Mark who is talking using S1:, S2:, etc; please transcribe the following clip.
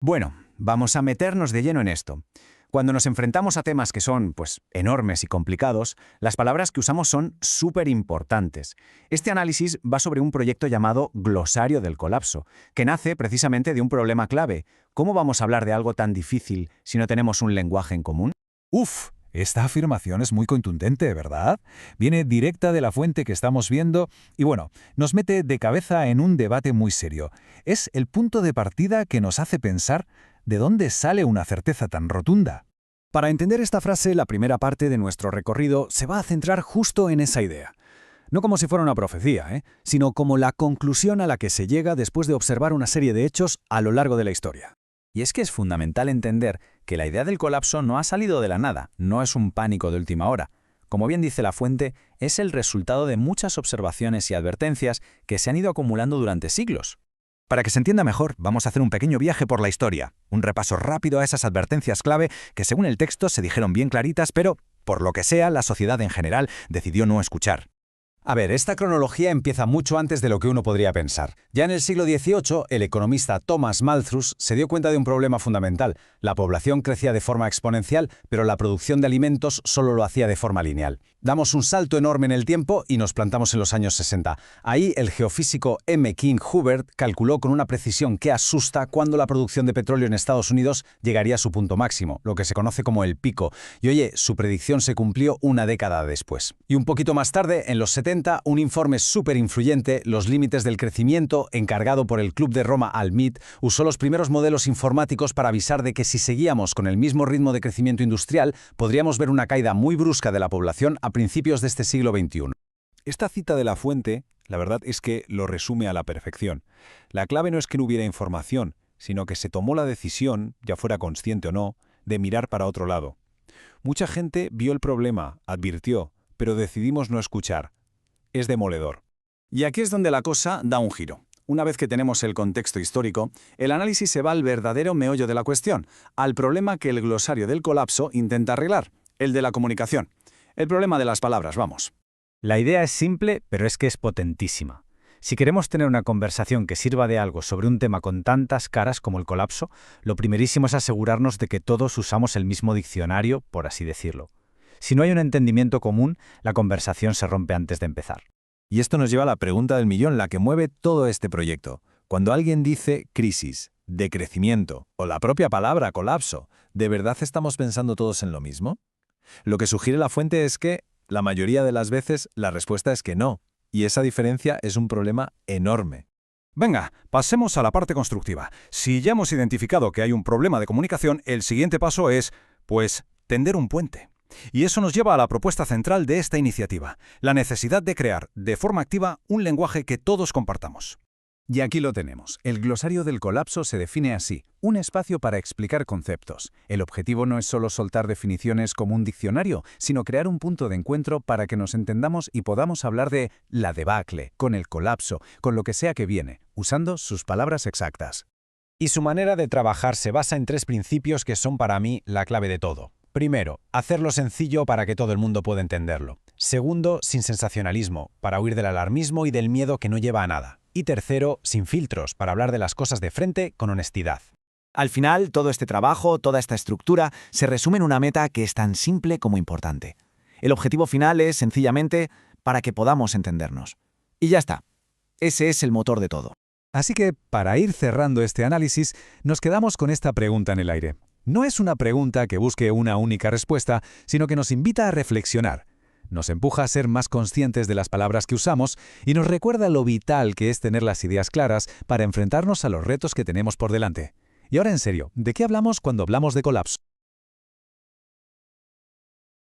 S1: Bueno, vamos a meternos de lleno en esto. Cuando nos enfrentamos a temas que son, pues, enormes y complicados, las palabras que usamos son súper importantes. Este análisis va sobre un proyecto llamado Glosario del Colapso, que nace precisamente de un problema clave. ¿Cómo vamos a hablar de algo tan difícil si no tenemos un lenguaje en común?
S2: Uf, esta afirmación es muy contundente, ¿verdad? Viene directa de la fuente que estamos viendo y bueno, nos mete de cabeza en un debate muy serio. Es el punto de partida que nos hace pensar de dónde sale una certeza tan rotunda.
S3: Para entender esta frase, la primera parte de nuestro recorrido se va a centrar justo en esa idea. No como si fuera una profecía, sino como la conclusión a la que se llega después de observar una serie de hechos a lo largo de la historia.
S4: Y es que es fundamental entender que la idea del colapso no ha salido de la nada, no es un pánico de última hora. Como bien dice la fuente, es el resultado de muchas observaciones y advertencias que se han ido acumulando durante siglos.
S5: Para que se entienda mejor, vamos a hacer un pequeño viaje por la historia, un repaso rápido a esas advertencias clave que según el texto se dijeron bien claritas, pero, por lo que sea, la sociedad en general decidió no escuchar.
S6: A ver, esta cronología empieza mucho antes de lo que uno podría pensar. Ya en el siglo XVIII, el economista Thomas Malthus se dio cuenta de un problema fundamental. La población crecía de forma exponencial, pero la producción de alimentos solo lo hacía de forma lineal. Damos un salto enorme en el tiempo y nos plantamos en los años 60. Ahí el geofísico M. King Hubbert calculó con una precisión que asusta cuándo la producción de petróleo en Estados Unidos llegaría a su punto máximo, lo que se conoce como el pico. Y oye, su predicción se cumplió una década después. Y un poquito más tarde, en los 70, un informe súper influyente, Los límites del crecimiento, encargado por el Club de Roma al MIT, usó los primeros modelos informáticos para avisar de que si seguíamos con el mismo ritmo de crecimiento industrial, podríamos ver una caída muy brusca de la población a principios de este siglo XXI.
S2: Esta cita de la fuente, la verdad es que lo resume a la perfección. La clave no es que no hubiera información, sino que se tomó la decisión, ya fuera consciente o no, de mirar para otro lado. Mucha gente vio el problema, advirtió, pero decidimos no escuchar. Es demoledor.
S1: Y aquí es donde la cosa da un giro. Una vez que tenemos el contexto histórico, el análisis se va al verdadero meollo de la cuestión, al problema que el glosario del colapso intenta arreglar, el de la comunicación. El problema de las palabras, vamos.
S3: La idea es simple, pero es que es potentísima. Si queremos tener una conversación que sirva de algo sobre un tema con tantas caras como el colapso, lo primerísimo es asegurarnos de que todos usamos el mismo diccionario, por así decirlo. Si no hay un entendimiento común, la conversación se rompe antes de empezar.
S5: Y esto nos lleva a la pregunta del millón, la que mueve todo este proyecto. Cuando alguien dice crisis, decrecimiento o la propia palabra colapso, ¿de verdad estamos pensando todos en lo mismo? Lo que sugiere la fuente es que, la mayoría de las veces, la respuesta es que no, y esa diferencia es un problema enorme.
S2: Venga, pasemos a la parte constructiva. Si ya hemos identificado que hay un problema de comunicación, el siguiente paso es, pues, tender un puente. Y eso nos lleva a la propuesta central de esta iniciativa, la necesidad de crear, de forma activa, un lenguaje que todos compartamos.
S3: Y aquí lo tenemos. El glosario del colapso se define así, un espacio para explicar conceptos. El objetivo no es solo soltar definiciones como un diccionario, sino crear un punto de encuentro para que nos entendamos y podamos hablar de la debacle, con el colapso, con lo que sea que viene, usando sus palabras exactas.
S6: Y su manera de trabajar se basa en 3 principios que son para mí la clave de todo. Primero, hacerlo sencillo para que todo el mundo pueda entenderlo. Segundo, sin sensacionalismo, para huir del alarmismo y del miedo que no lleva a nada. Y tercero, sin filtros, para hablar de las cosas de frente con honestidad.
S5: Al final, todo este trabajo, toda esta estructura, se resume en una meta que es tan simple como importante. El objetivo final es, sencillamente, para que podamos entendernos. Y ya está. Ese es el motor de todo.
S3: Así que, para ir cerrando este análisis, nos quedamos con esta pregunta en el aire. No es una pregunta que busque una única respuesta, sino que nos invita a reflexionar. Nos empuja a ser más conscientes de las palabras que usamos y nos recuerda lo vital que es tener las ideas claras para enfrentarnos a los retos que tenemos por delante. Y ahora en serio, ¿de qué hablamos cuando hablamos de colapso?